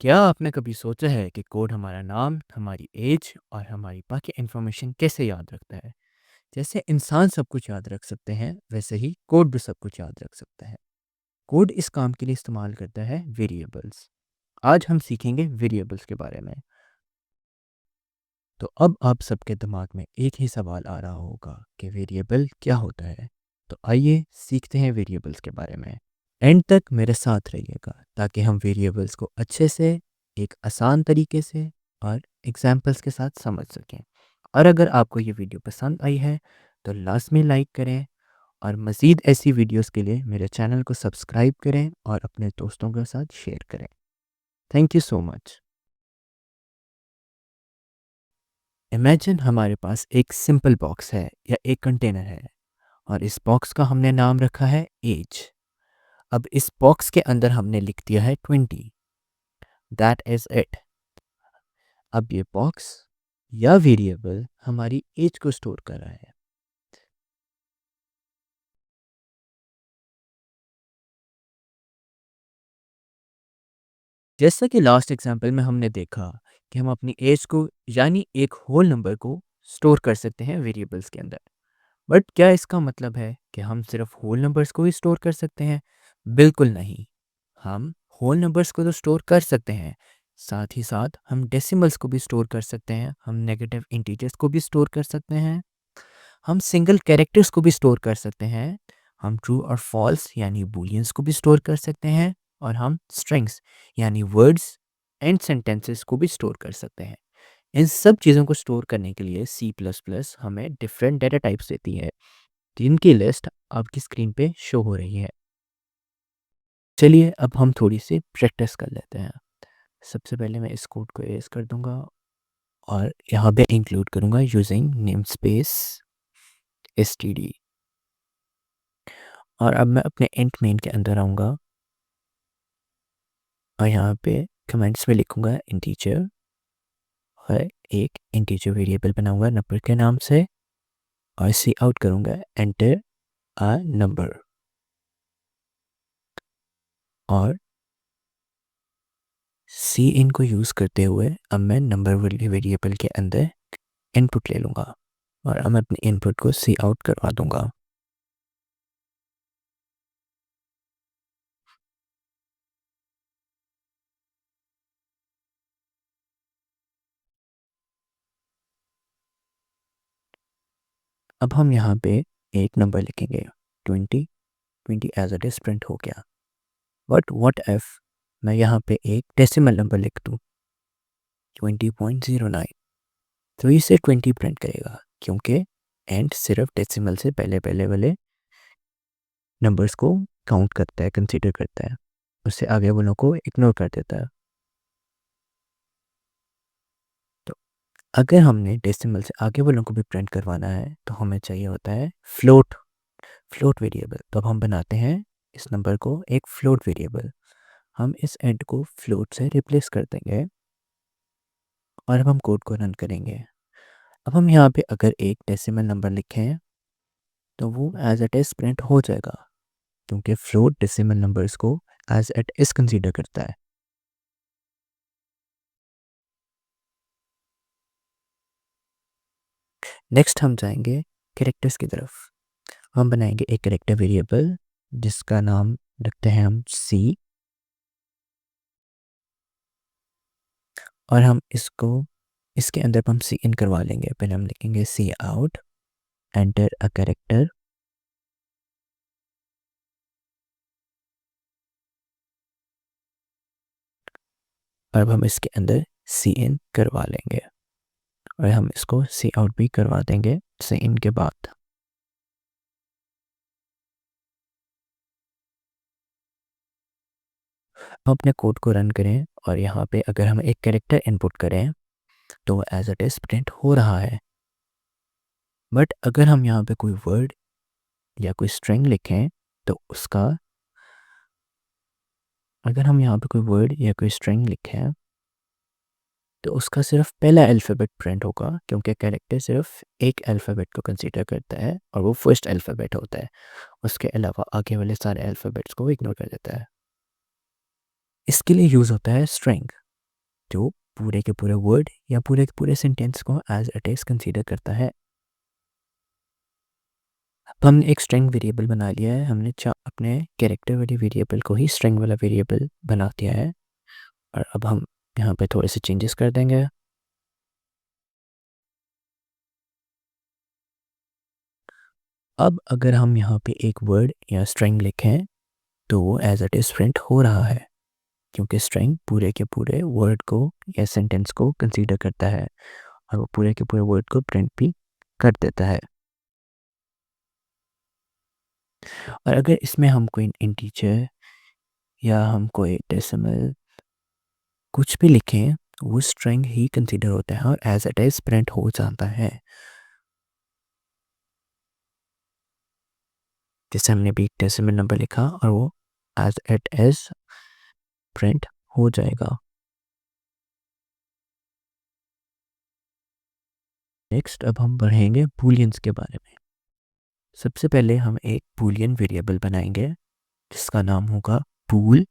क्या आपने कभी सोचा है कि कोड हमारा नाम, हमारी एज और हमारी बाकी इन्फॉर्मेशन कैसे याद रखता है? जैसे इंसान सब कुछ याद रख सकते हैं, वैसे ही कोड भी सब कुछ याद रख सकता है। कोड इस काम के लिए इस्तेमाल करता है वेरिएबल्स। आज हम सीखेंगे वेरिएबल्स के बारे में। तो अब आप सबके दिमाग में एक ही सवाल आ रहा होगा कि वेरिएबल क्या होता है। तो आइए सीखते हैं वेरिएबल्स के बारे में। एंड तक मेरे साथ रहिएगा ताकि हम वेरिएबल्स को अच्छे से, एक आसान तरीके से और एग्जाम्पल्स के साथ समझ सकें। और अगर आपको ये वीडियो पसंद आई है तो लाजमी लाइक करें और मज़ीद ऐसी वीडियोस के लिए मेरे चैनल को सब्सक्राइब करें और अपने दोस्तों के साथ शेयर करें। Thank you so much. Imagine हमारे पास एक सिंपल बॉक्स है या एक कंटेनर है और इस बॉक्स का हमने नाम रखा है एज। अब इस बॉक्स के अंदर हमने लिख दिया है 20। That is it. अब ये बॉक्स या वेरिएबल हमारी एज को स्टोर कर रहा है। जैसा कि लास्ट एग्जांपल में हमने देखा कि हम अपनी एज को यानी एक होल नंबर को स्टोर कर सकते हैं वेरिएबल्स के अंदर। बट क्या इसका मतलब है कि हम सिर्फ होल नंबर्स को ही स्टोर कर सकते हैं? बिल्कुल नहीं। हम होल नंबर्स को तो स्टोर कर सकते हैं, साथ ही साथ हम डेसिमल्स को भी स्टोर कर सकते हैं, हम नेगेटिव इंटीजर्स को भी स्टोर कर सकते हैं, हम सिंगल कैरेक्टर्स को भी स्टोर कर सकते हैं, हम ट्रू और फॉल्स यानी बूलियंस को भी स्टोर कर सकते हैं, और हम स्ट्रिंग्स यानी वर्ड्स एंड सेंटेंसेस को भी स्टोर कर सकते हैं। इन सब चीज़ों को स्टोर करने के लिए सी प्लस प्लस हमें डिफरेंट डेटा टाइप्स देती है, जिनकी लिस्ट आपकी स्क्रीन पे शो हो रही है। चलिए अब हम थोड़ी सी प्रैक्टिस कर लेते हैं। सबसे पहले मैं इस कोड को एरेज कर दूंगा और यहाँ पे इंक्लूड करूंगा यूजिंग नेम स्पेस std। और अब मैं अपने इंट मेन के अंदर आऊँगा और यहाँ पे कमेंट्स में लिखूंगा इंटीजर और एक इंटीजर वेरिएबल बनाऊंगा नंबर के नाम से और सी आउट करूंगा एंटर अ नंबर। और सी इन को यूज़ करते हुए अब मैं नंबर वेरिएबल के अंदर इनपुट ले लूँगा और अब मैं अपने इनपुट को सी आउट करवा दूंगा। अब हम यहाँ पे एक नंबर लिखेंगे 20। 20 एज अ डिस प्रिंट हो गया। बट व्हाट इफ मैं यहाँ पे एक डेसिमल नंबर लिख दूँ 20.09। तो इसे 20 प्रिंट करेगा क्योंकि एंड सिर्फ डेसिमल से पहले पहले वाले नंबर्स को काउंट करता है, कंसीडर करता है, उससे आगे वालों को इग्नोर कर देता है। तो अगर हमने डेसिमल से आगे वालों को भी प्रिंट करवाना है तो हमें चाहिए होता है फ्लोट। Float variable. तो अब हम बनाते हैं इस नंबर को एक फ्लोट वेरिएबल। हम इस एंड को फ्लोट से रिप्लेस कर देंगे और अब हम कोड को रन करेंगे। अब हम यहाँ पे अगर एक डेसिमल नंबर लिखें तो वो एज इट इज़ प्रिंट हो जाएगा क्योंकि फ्लोट डेसिमल नंबर्स को एज इट इज़ कंसीडर करता है। नेक्स्ट हम जाएंगे कैरेक्टर्स की तरफ। हम बनाएंगे एक कैरेक्टर वेरिएबल जिसका नाम रखते हैं हम सी। और हम इसको इसके अंदर हम सी इन करवा लेंगे। पहले हम लिखेंगे सी आउट एंटर अ कैरेक्टर। और अब हम इसके अंदर सी इन करवा लेंगे और हम इसको सी आउट भी करवा देंगे सी इन के बाद। हम अपने कोड को रन करें और यहाँ पे अगर हम एक कैरेक्टर इनपुट करें तो एज इट इज़ प्रिंट हो रहा है। बट अगर हम यहाँ पे कोई वर्ड या कोई स्ट्रिंग लिखें तो उसका अगर हम यहाँ पे कोई वर्ड या कोई स्ट्रिंग लिखें तो उसका सिर्फ पहला अल्फ़ाबेट प्रिंट होगा क्योंकि कैरेक्टर सिर्फ एक अल्फ़ाबेट को कंसीडर करता है और वो फर्स्ट अल्फ़ाबेट होता है। उसके अलावा आगे वाले सारे अल्फ़ाबेट्स को इग्नोर कर देता है। इसके लिए यूज़ होता है स्ट्रिंग। जो पूरे के पूरे वर्ड या पूरे के पूरे सेंटेंस को एज इट इज़ कंसीडर करता है। अब हमने एक स्ट्रिंग वेरिएबल बना लिया है, हमने अपने कैरेक्टर वाले वेरिएबल को ही स्ट्रिंग वाला वेरिएबल बना दिया है। और अब हम यहाँ पे थोड़े से चेंजेस कर देंगे। अब अगर हम यहाँ पे एक वर्ड या स्ट्रिंग लिखें तो वो एज इट इज़ प्रिंट हो रहा है, क्योंकि स्ट्रिंग पूरे के पूरे वर्ड को या सेंटेंस को कंसीडर करता है और वो पूरे के पूरे वर्ड को प्रिंट भी कर देता है। और अगर इसमें हम कोई इंटीजर या हम कोई डेसिमल कुछ भी लिखें, वो स्ट्रिंग ही कंसीडर होता है और एज इट इज़ प्रिंट हो जाता है। जैसे हमने भी डेसिमल नंबर लिखा और वो एज इट इज़ प्रिंट हो जाएगा। नेक्स्ट अब हम बढ़ेंगे बूलियंस के बारे में। सबसे पहले हम एक बूलियन वेरिएबल बनाएंगे जिसका नाम होगा बूल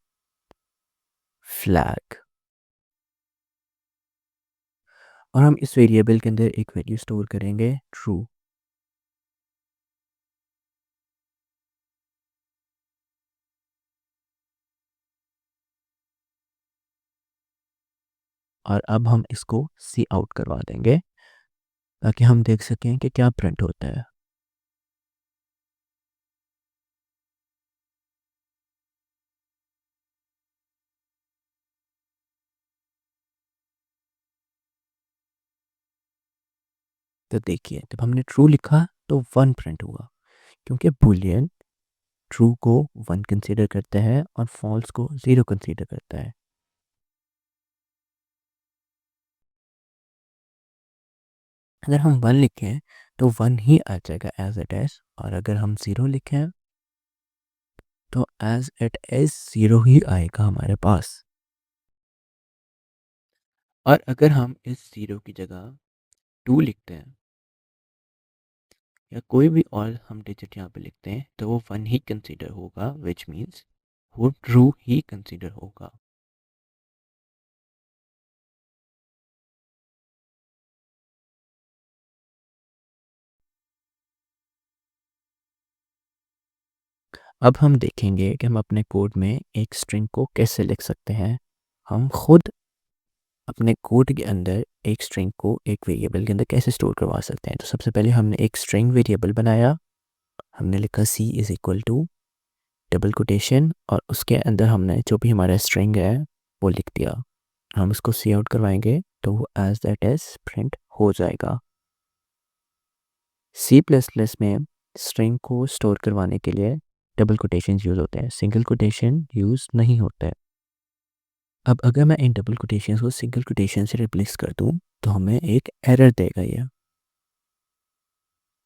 फ्लैग। और हम इस वेरिएबल के अंदर एक वैल्यू स्टोर करेंगे ट्रू। और अब हम इसको सी आउट करवा देंगे ताकि हम देख सकें कि क्या प्रिंट होता है। तो देखिए, जब हमने ट्रू लिखा तो 1 प्रिंट हुआ, क्योंकि बूलियन ट्रू को 1 कंसीडर करता है और फॉल्स को 0 कंसीडर करता है। अगर हम 1 लिखें तो 1 ही आ जाएगा एज इट इज़, और अगर हम 0 लिखें तो एज इट इज़ 0 ही आएगा हमारे पास। और अगर हम इस 0 की जगह 2 लिखते हैं या कोई भी और हम डिजिट यहाँ पे लिखते हैं तो वो 1 ही कंसीडर होगा, विच मीन्स वो ट्रू ही कंसीडर होगा। अब हम देखेंगे कि हम अपने कोड में एक स्ट्रिंग को कैसे लिख सकते हैं। हम खुद अपने कोड के अंदर एक स्ट्रिंग को एक वेरिएबल के अंदर कैसे स्टोर करवा सकते हैं। तो सबसे पहले हमने एक स्ट्रिंग वेरिएबल बनाया। हमने लिखा C is equal to double quotation और उसके अंदर हमने जो भी हमारा स्ट्रिंग है वो लिख दिया। हम इसको सी आउट करवाएंगे तो वो एज दैट इज प्रिंट हो जाएगा। सी प्लस प्लस में स्ट्रिंग को स्टोर करवाने के लिए डबल कोटेशन यूज़ होते हैं, सिंगल कोटेशन यूज़ नहीं होता है। अब अगर मैं इन डबल कोटेशन को सिंगल कोटेशन से रिप्लेस कर दूं तो हमें एक एरर देगा ये।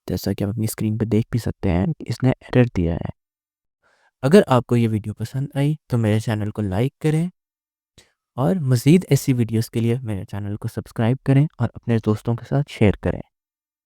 जैसा कि आप अपनी स्क्रीन पर देख भी सकते हैं कि इसने एरर दिया है। अगर आपको ये वीडियो पसंद आई तो मेरे चैनल को लाइक करें और मज़ीद ऐसी वीडियोस के लिए मेरे चैनल को सब्सक्राइब करें और अपने दोस्तों के साथ शेयर करें।